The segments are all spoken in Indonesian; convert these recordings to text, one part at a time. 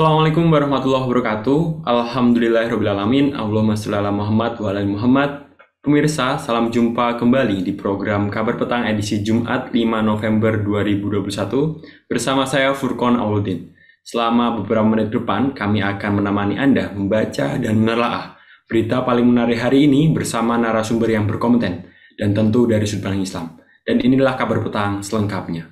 Assalamualaikum warahmatullahi wabarakatuh. Alhamdulillahirrahmanirrahim. Allahumma sholli ala Muhammad wa ala ali Muhammad. Pemirsa, salam jumpa kembali di program Kabar Petang edisi Jumat 5 November 2021 bersama saya Furqon Auluddin. Selama beberapa menit depan, kami akan menemani Anda membaca dan menelaah berita paling menarik hari ini bersama narasumber yang berkompeten dan tentu dari sudut pandang Islam. Dan inilah Kabar Petang selengkapnya.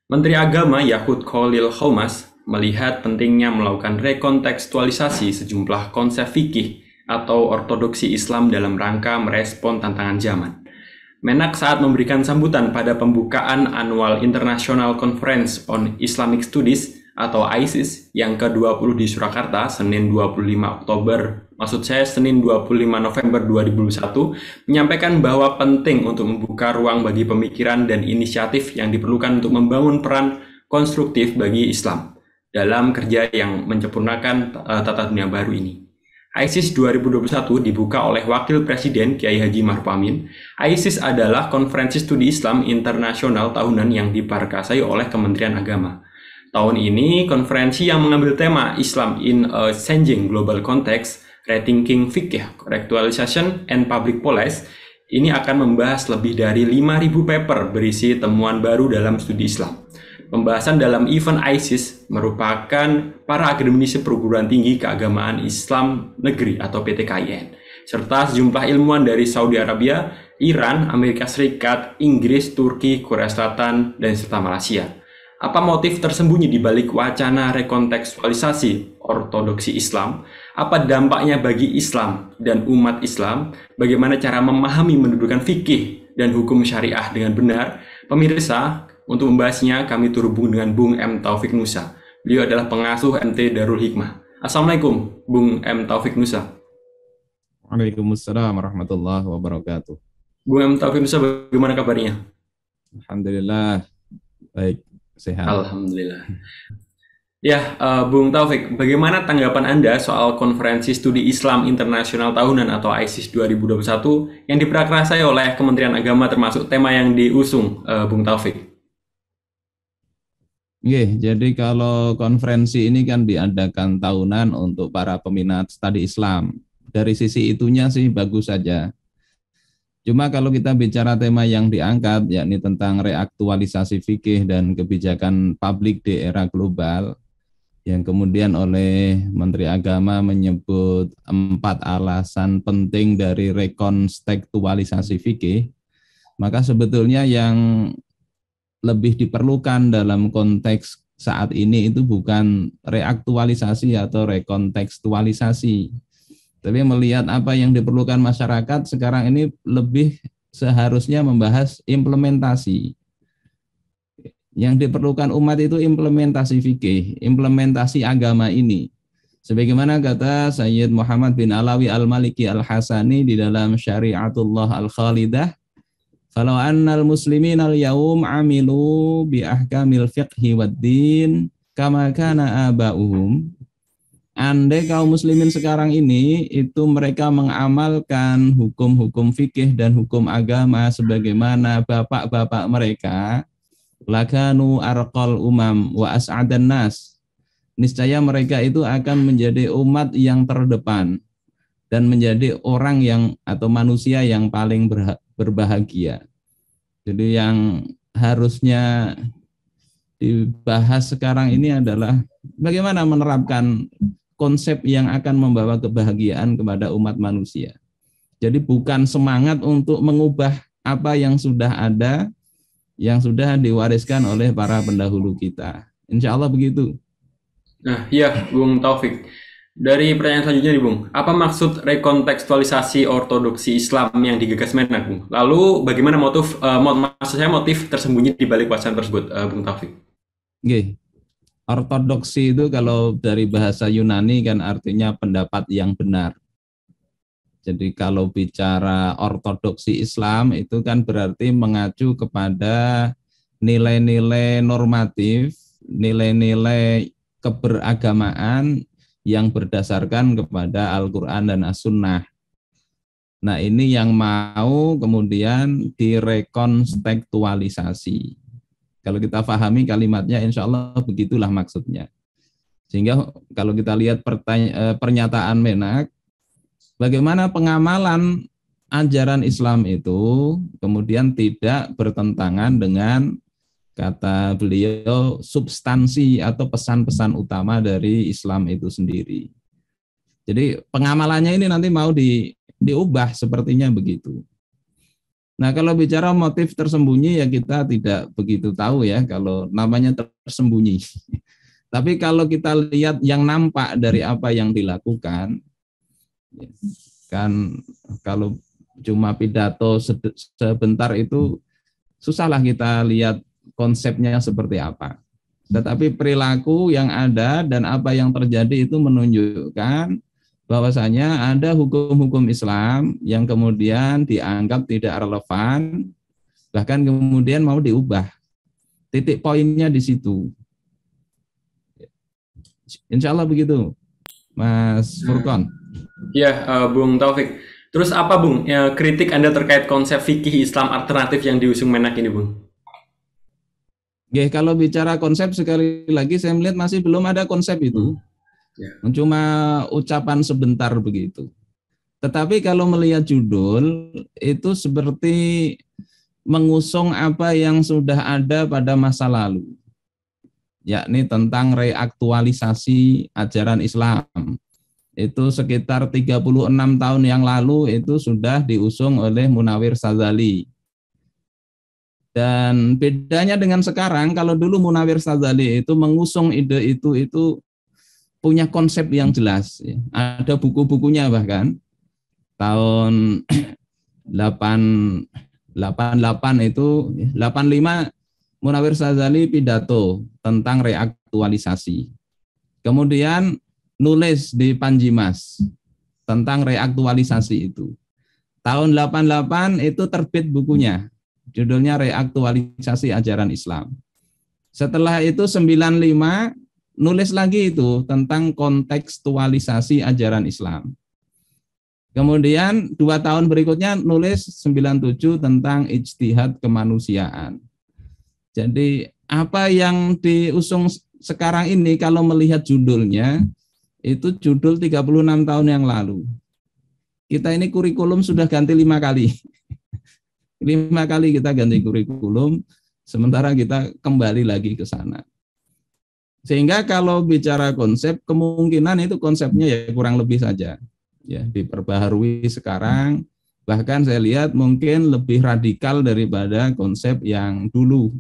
Menteri Agama Yakut Khalil Qomas melihat pentingnya melakukan rekontekstualisasi sejumlah konsep fikih atau ortodoksi Islam dalam rangka merespon tantangan zaman. Menak saat memberikan sambutan pada pembukaan Annual International Conference on Islamic Studies atau ISIS yang ke-20 di Surakarta, Senin 25 November 2021, menyampaikan bahwa penting untuk membuka ruang bagi pemikiran dan inisiatif yang diperlukan untuk membangun peran konstruktif bagi Islam dalam kerja yang menyempurnakan tata dunia baru ini. ISIS 2021 dibuka oleh Wakil Presiden Kiai Haji Ma'ruf Amin. ISIS adalah konferensi studi Islam internasional tahunan yang diprakarsai oleh Kementerian Agama. Tahun ini, konferensi yang mengambil tema Islam in a Changing Global Context, Rethinking Fiqh, Contextualization and Public Policy, ini akan membahas lebih dari 5.000 paper berisi temuan baru dalam studi Islam. Pembahasan dalam event ISIS merupakan para akademisi perguruan tinggi keagamaan Islam negeri atau PTKIN, serta sejumlah ilmuwan dari Saudi Arabia, Iran, Amerika Serikat, Inggris, Turki, Korea Selatan, dan serta Malaysia. Apa motif tersembunyi di balik wacana rekontekstualisasi ortodoksi Islam? Apa dampaknya bagi Islam dan umat Islam? Bagaimana cara memahami mendudukan fikih dan hukum syariah dengan benar? Pemirsa, untuk membahasnya kami terhubung dengan Bung M. Taufik Nusa. Beliau adalah pengasuh MT Darul Hikmah. Assalamualaikum, Bung M. Taufik Nusa. Waalaikumsalam warahmatullahi wabarakatuh. Bung M. Taufik Nusa, bagaimana kabarnya? Alhamdulillah, baik, sehat. Alhamdulillah. Ya, Bung Taufik, bagaimana tanggapan Anda soal konferensi studi Islam internasional tahunan atau ISIS 2021 yang diprakarsai oleh Kementerian Agama termasuk tema yang diusung, Bung Taufik? Oke, jadi kalau konferensi ini kan diadakan tahunan untuk para peminat studi Islam. Dari sisi itunya sih bagus saja. Cuma kalau kita bicara tema yang diangkat, yakni tentang reaktualisasi fikih dan kebijakan publik di era global, yang kemudian oleh Menteri Agama menyebut 4 alasan penting dari rekontekstualisasi fikih, maka sebetulnya yang lebih diperlukan dalam konteks saat ini itu bukan reaktualisasi atau rekontekstualisasi, tapi melihat apa yang diperlukan masyarakat sekarang ini lebih seharusnya membahas implementasi. Yang diperlukan umat itu implementasi fikih, implementasi agama ini. Sebagaimana kata Sayyid Muhammad bin Alawi Al-Maliki Al-Hasani di dalam Syariatullah Al-Khalidah, "Falau annal muslimin al-yawm amilu bi ahkamil fiqhi wad-din kama kana aba'uhum." Andai kaum muslimin sekarang ini itu mereka mengamalkan hukum-hukum fikih dan hukum agama sebagaimana bapak-bapak mereka, lakanu arqal umam wa as'adan nas. Niscaya mereka itu akan menjadi umat yang terdepan dan menjadi orang yang atau manusia yang paling berbahagia. Jadi yang harusnya dibahas sekarang ini adalah bagaimana menerapkan konsep yang akan membawa kebahagiaan kepada umat manusia. Jadi bukan semangat untuk mengubah apa yang sudah ada, yang sudah diwariskan oleh para pendahulu kita. Insya Allah begitu. Nah, iya, Bung Taufik. Dari pertanyaan selanjutnya nih, Bung. Apa maksud rekontekstualisasi ortodoksi Islam yang digagas Menak, Bung? Lalu bagaimana maksud saya motif tersembunyi di balik wacana tersebut, Bung Taufik? Oke. Ortodoksi itu kalau dari bahasa Yunani kan artinya pendapat yang benar. Jadi kalau bicara ortodoksi Islam itu kan berarti mengacu kepada nilai-nilai normatif, nilai-nilai keberagamaan yang berdasarkan kepada Al-Quran dan As-Sunnah. Nah, ini yang mau kemudian direkontekstualisasi. Kalau kita pahami kalimatnya, insya Allah begitulah maksudnya. Sehingga kalau kita lihat pernyataan Menak, bagaimana pengamalan ajaran Islam itu kemudian tidak bertentangan dengan, kata beliau, substansi atau pesan-pesan utama dari Islam itu sendiri. Jadi pengamalannya ini nanti mau diubah sepertinya begitu. Nah, kalau bicara motif tersembunyi ya kita tidak begitu tahu ya kalau namanya tersembunyi. Tapi kalau kita lihat yang nampak dari apa yang dilakukan, kan kalau cuma pidato sebentar itu susahlah kita lihat konsepnya seperti apa. Tetapi perilaku yang ada dan apa yang terjadi itu menunjukkan bahwasanya ada hukum-hukum Islam yang kemudian dianggap tidak relevan, bahkan kemudian mau diubah. Titik poinnya di situ. Insya Allah begitu, Mas Furqon. Ya, Bung Taufik. Terus apa, Bung, kritik Anda terkait konsep fikih Islam alternatif yang diusung Menak ini, Bung? Oke, kalau bicara konsep, sekali lagi saya melihat masih belum ada konsep itu. Cuma ucapan sebentar begitu. Tetapi kalau melihat judul, itu seperti mengusung apa yang sudah ada pada masa lalu, yakni tentang reaktualisasi ajaran Islam. Itu sekitar 36 tahun yang lalu itu sudah diusung oleh Munawir Sadzali. Dan bedanya dengan sekarang, kalau dulu Munawir Sadzali itu mengusung ide itu punya konsep yang jelas. Ada buku-bukunya bahkan. Tahun 88 itu, 85 Munawir Sadzali pidato tentang reaktualisasi. Kemudian nulis di Panjimas tentang reaktualisasi itu. Tahun 88 itu terbit bukunya. Judulnya Reaktualisasi Ajaran Islam. Setelah itu 95 nulis lagi itu tentang kontekstualisasi ajaran Islam. Kemudian 2 tahun berikutnya nulis 97 tentang ijtihad kemanusiaan. Jadi apa yang diusung sekarang ini kalau melihat judulnya, itu judul 36 tahun yang lalu. Kita ini kurikulum sudah ganti 5 kali. 5 kali kita ganti kurikulum, sementara kita kembali lagi ke sana. Sehingga kalau bicara konsep, kemungkinan itu konsepnya ya kurang lebih saja. Ya, diperbaharui sekarang, bahkan saya lihat mungkin lebih radikal daripada konsep yang dulu.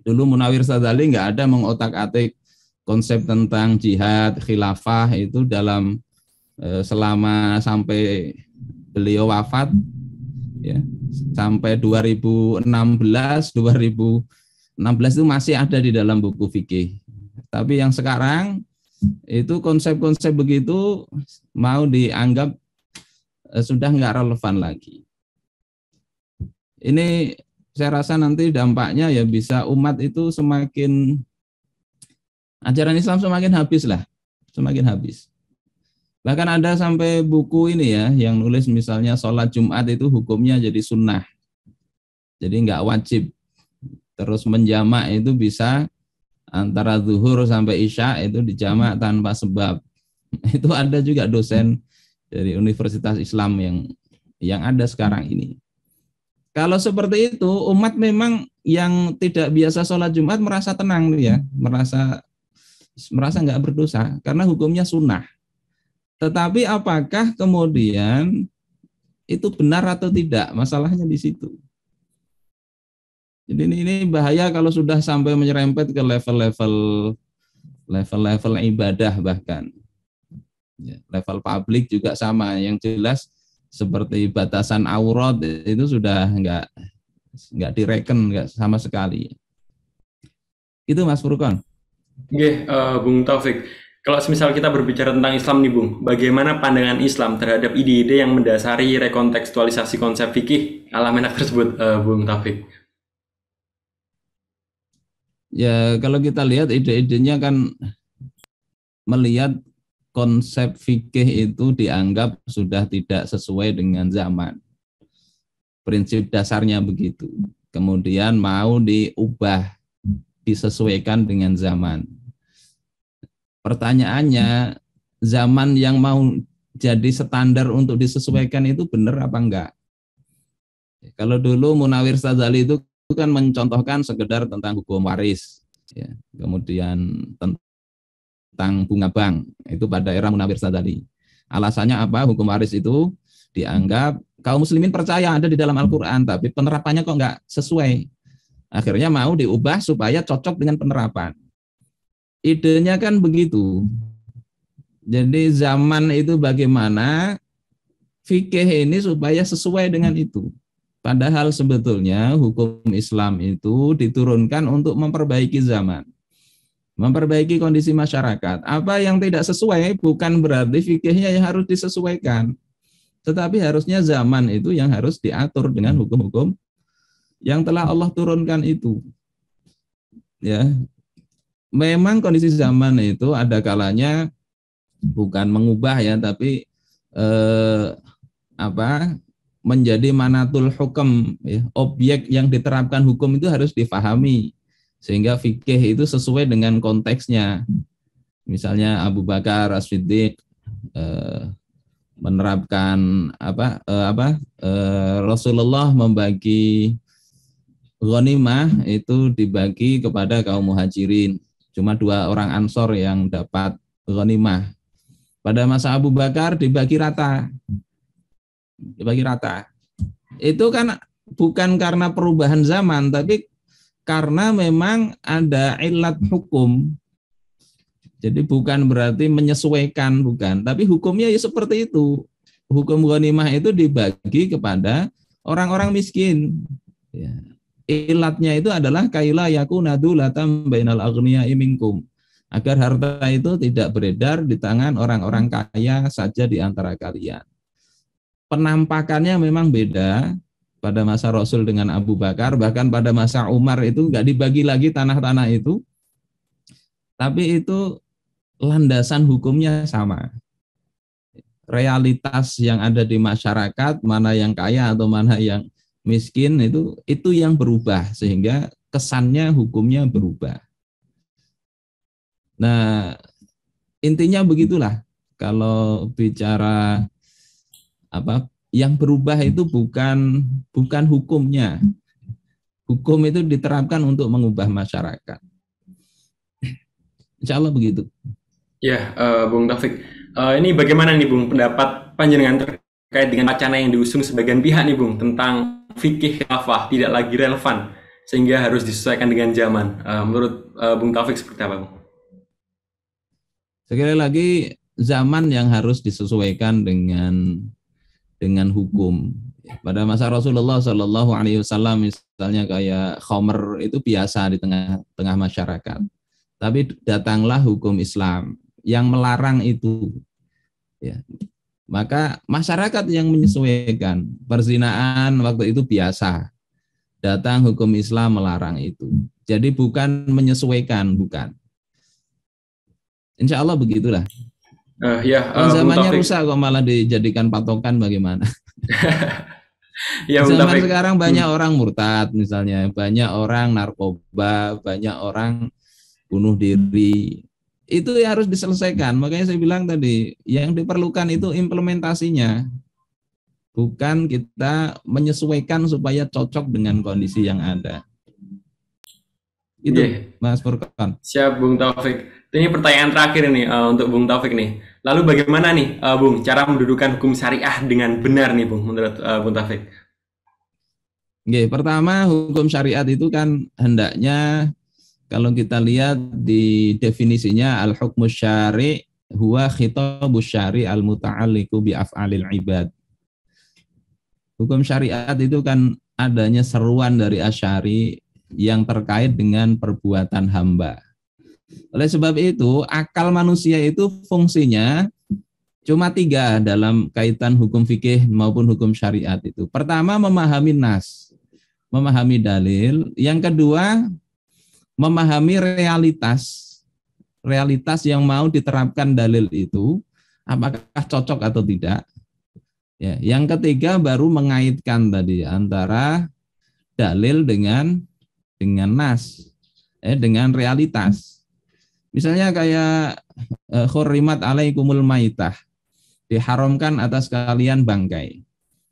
Dulu Munawir Sadzali nggak ada mengotak-atik konsep tentang jihad, khilafah itu dalam selama sampai beliau wafat, ya, sampai 2016 itu masih ada di dalam buku fikih. Tapi yang sekarang itu konsep-konsep begitu mau dianggap sudah nggak relevan lagi. Ini saya rasa nanti dampaknya ya bisa umat itu semakin, ajaran Islam semakin habis lah, semakin habis. Bahkan ada sampai buku ini ya, yang nulis misalnya sholat Jumat itu hukumnya jadi sunnah. Jadi nggak wajib. Terus menjamak itu bisa antara zuhur sampai isya itu dijamak tanpa sebab. Itu ada juga dosen dari Universitas Islam yang ada sekarang ini. Kalau seperti itu, umat memang yang tidak biasa sholat Jumat merasa tenang ya, merasa nggak berdosa karena hukumnya sunnah. Tetapi apakah kemudian itu benar atau tidak? Masalahnya di situ. Jadi ini bahaya kalau sudah sampai menyerempet ke level-level ibadah bahkan. Ya, level publik juga sama. Yang jelas seperti batasan aurat itu sudah nggak direken, nggak sama sekali. Itu Mas Furqon. Oke, Bung Taufik. Kalau misal kita berbicara tentang Islam nih, Bung, bagaimana pandangan Islam terhadap ide-ide yang mendasari rekontekstualisasi konsep fikih ala Menak tersebut, Bung Taufik? Ya, kalau kita lihat ide-idenya kan melihat konsep fikih itu dianggap sudah tidak sesuai dengan zaman. Prinsip dasarnya begitu. Kemudian mau diubah, disesuaikan dengan zaman. Pertanyaannya, zaman yang mau jadi standar untuk disesuaikan itu benar apa enggak? Kalau dulu Munawir Sadzali itu kan mencontohkan sekedar tentang hukum waris, ya. Kemudian tentang bunga bank, itu pada era Munawir Sadzali. Alasannya apa? Hukum waris itu dianggap kaum muslimin percaya ada di dalam Al-Quran, tapi penerapannya kok enggak sesuai. Akhirnya mau diubah supaya cocok dengan penerapan. Idenya kan begitu. Jadi zaman itu bagaimana fikih ini supaya sesuai dengan itu. Padahal sebetulnya hukum Islam itu diturunkan untuk memperbaiki zaman. Memperbaiki kondisi masyarakat. Apa yang tidak sesuai bukan berarti fikihnya yang harus disesuaikan. Tetapi harusnya zaman itu yang harus diatur dengan hukum-hukum yang telah Allah turunkan itu. Ya, memang kondisi zaman itu ada kalanya bukan mengubah ya, tapi menjadi manatul hukum, ya, objek yang diterapkan hukum itu harus difahami sehingga fikih itu sesuai dengan konteksnya. Misalnya Abu Bakar As-Siddiq menerapkan Rasulullah membagi ghanimah itu dibagi kepada kaum muhajirin. Cuma 2 orang Ansor yang dapat ghanimah. Pada masa Abu Bakar dibagi rata. Dibagi rata. Itu kan bukan karena perubahan zaman, tapi karena memang ada ilat hukum. Jadi bukan berarti menyesuaikan, bukan. Tapi hukumnya ya seperti itu. Hukum ghanimah itu dibagi kepada orang-orang miskin. Ya. Ilatnya itu adalah kaila yakuna dulatan bainal aghniya'i minkum. Agar harta itu tidak beredar di tangan orang-orang kaya saja di antara kalian. Penampakannya memang beda pada masa Rasul dengan Abu Bakar, bahkan pada masa Umar itu nggak dibagi lagi tanah-tanah itu, tapi itu landasan hukumnya sama. Realitas yang ada di masyarakat, mana yang kaya atau mana yang miskin itu yang berubah sehingga kesannya hukumnya berubah. Nah, intinya begitulah. Kalau bicara yang berubah itu bukan hukumnya. Hukum itu diterapkan untuk mengubah masyarakat. Insya Allah begitu. Ya, Bung Taufik. Ini bagaimana nih Bung pendapat panjenengan terkait dengan wacana yang diusung sebagian pihak nih Bung tentang fikih khilafah tidak lagi relevan sehingga harus disesuaikan dengan zaman. Menurut Bung Taufik seperti apa Bung? Sekali lagi zaman yang harus disesuaikan dengan hukum. Pada masa Rasulullah Shallallahu Alaihi Wasallam misalnya kayak khamr itu biasa di tengah masyarakat. Tapi datanglah hukum Islam yang melarang itu. Ya. Maka masyarakat yang menyesuaikan. Perzinaan waktu itu biasa. Datang hukum Islam melarang itu. Jadi bukan menyesuaikan, bukan. Insya Allah begitulah. Zamannya rusak kok malah dijadikan patokan bagaimana. Zaman sekarang banyak orang murtad misalnya. Banyak orang narkoba, banyak orang bunuh diri. Itu yang harus diselesaikan. Makanya saya bilang tadi, yang diperlukan itu implementasinya. Bukan kita menyesuaikan supaya cocok dengan kondisi yang ada. Itu Mas Furqan. Siap Bung Taufik. Ini pertanyaan terakhir nih untuk Bung Taufik nih. Lalu bagaimana nih Bung cara mendudukan hukum syariah dengan benar nih Bung menurut Bung Taufik? Pertama hukum syariat itu kan hendaknya kalau kita lihat di definisinya al-hukmus syari' huwa khitabus syari' al-muta'alliqu bi af'alil ibad. Hukum syariat itu kan adanya seruan dari asyari yang terkait dengan perbuatan hamba. Oleh sebab itu, akal manusia itu fungsinya cuma 3 dalam kaitan hukum fikih maupun hukum syariat itu. Pertama, memahami nas, memahami dalil. Yang kedua, memahami realitas realitas yang mau diterapkan dalil itu apakah cocok atau tidak. Ya, yang ketiga baru mengaitkan tadi antara dalil dengan nas, dengan realitas. Misalnya kayak khurrimat alaikumul maitah, diharamkan atas kalian bangkai.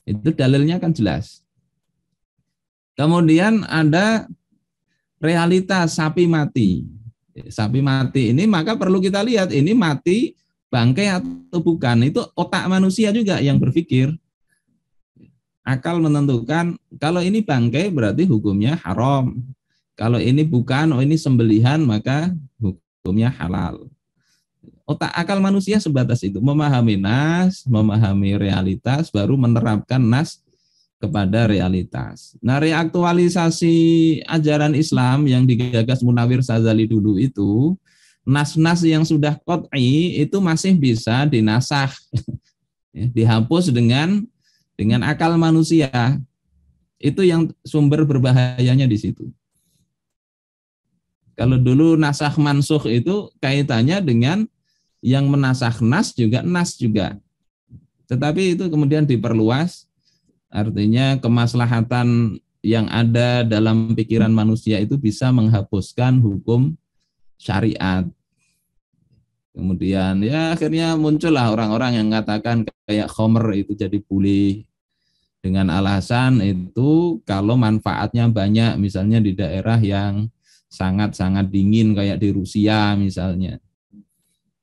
Itu dalilnya kan jelas. Kemudian ada realitas sapi mati. Sapi mati ini maka perlu kita lihat ini mati bangkai atau bukan. Itu otak manusia juga yang berpikir. Akal menentukan kalau ini bangkai berarti hukumnya haram. Kalau ini bukan, oh ini sembelihan maka hukumnya halal. Otak akal manusia sebatas itu, memahami nas, memahami realitas, baru menerapkan nas kepada realitas. Nah, reaktualisasi ajaran Islam yang digagas Munawir Sazali dulu itu, nas-nas yang sudah qat'i itu masih bisa dinasah, dihapus dengan akal manusia. Itu yang sumber berbahayanya di situ. Kalau dulu nasah mansukh itu kaitannya dengan yang menasah nas juga. Tetapi itu kemudian diperluas, artinya kemaslahatan yang ada dalam pikiran manusia itu bisa menghapuskan hukum syariat. Kemudian ya akhirnya muncullah orang-orang yang mengatakan kayak khamr itu jadi boleh dengan alasan itu kalau manfaatnya banyak, misalnya di daerah yang sangat-sangat dingin kayak di Rusia misalnya.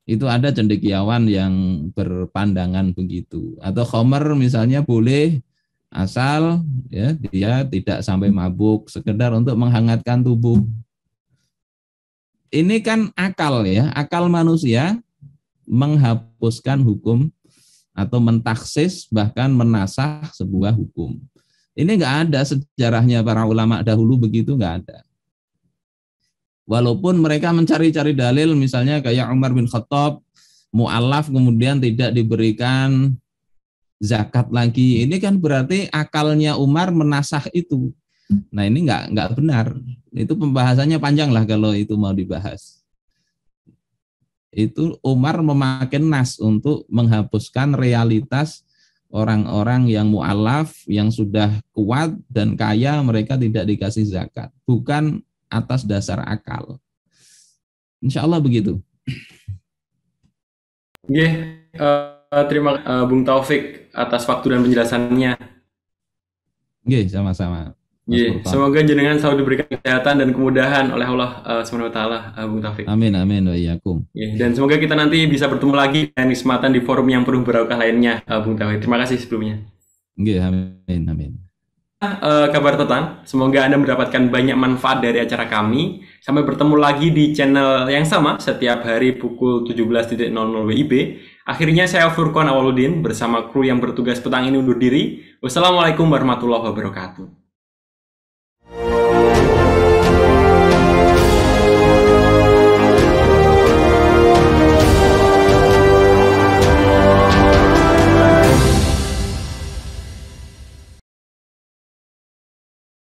Itu ada cendekiawan yang berpandangan begitu. Atau khamr misalnya boleh asal ya dia tidak sampai mabuk, sekedar untuk menghangatkan tubuh. Ini kan akal ya, akal manusia menghapuskan hukum atau mentaksis bahkan menasah sebuah hukum. Ini enggak ada sejarahnya para ulama dahulu begitu, enggak ada. Walaupun mereka mencari-cari dalil misalnya kayak Umar bin Khattab mu'alaf kemudian tidak diberikan zakat lagi. Ini kan berarti akalnya Umar menasah itu. Nah ini enggak benar. Itu pembahasannya panjang lah kalau itu mau dibahas. Itu Umar memakai nas untuk menghapuskan realitas orang-orang yang mu'alaf, yang sudah kuat dan kaya, mereka tidak dikasih zakat. Bukan atas dasar akal. Insya Allah begitu. Terima kasih Bung Taufik atas waktu dan penjelasannya. Sama-sama. Semoga jenengan selalu diberikan kesehatan dan kemudahan oleh Allah SWT, Bung Taufik. Amin wa iyyakum. Dan semoga kita nanti bisa bertemu lagi dan kesempatan di forum yang penuh barokah lainnya, Bung Taufik. Terima kasih sebelumnya. Amin. Kabar Totan, semoga Anda mendapatkan banyak manfaat dari acara kami. Sampai bertemu lagi di channel yang sama setiap hari pukul 17.00 WIB. Akhirnya saya Furqan Awaludin bersama kru yang bertugas petang ini undur diri. Wassalamualaikum warahmatullahi wabarakatuh.